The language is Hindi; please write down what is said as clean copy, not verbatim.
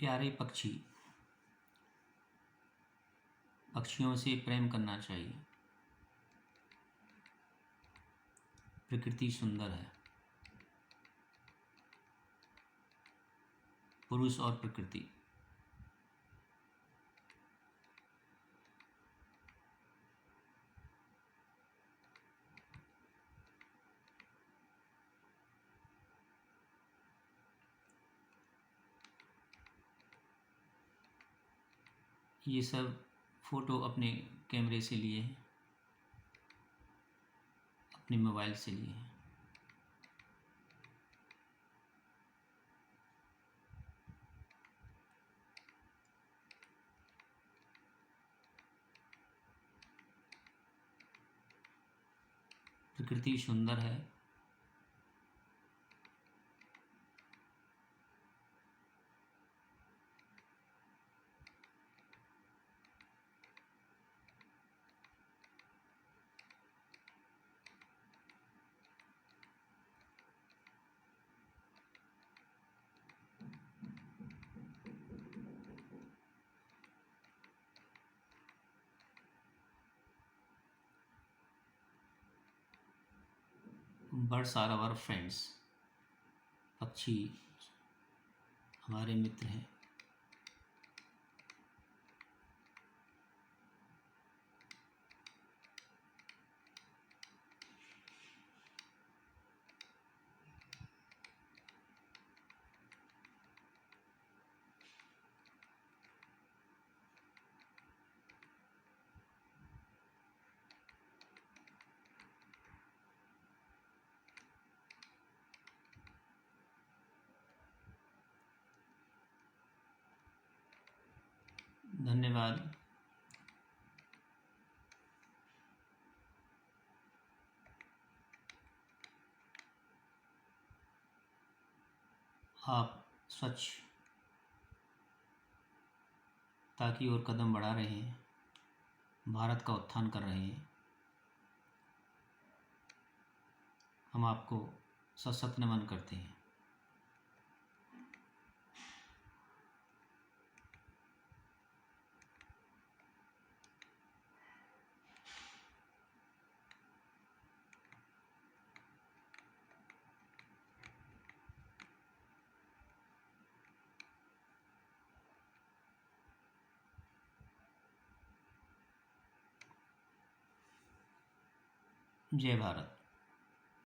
प्यारे पक्षी, पक्षियों से प्रेम करना चाहिए। प्रकृति सुंदर है। पुरुष और प्रकृति। ये सब फोटो अपने कैमरे से लिए हैं, अपने मोबाइल से लिए हैं। प्रकृति सुंदर है। Birds are our friends. पक्षी हमारे मित्र हैं। धन्यवाद। आप स्वच्छता की ओर कदम बढ़ा रहे हैं, भारत का उत्थान कर रहे हैं। हम आपको सशक्त नमन करते हैं। जय भारत।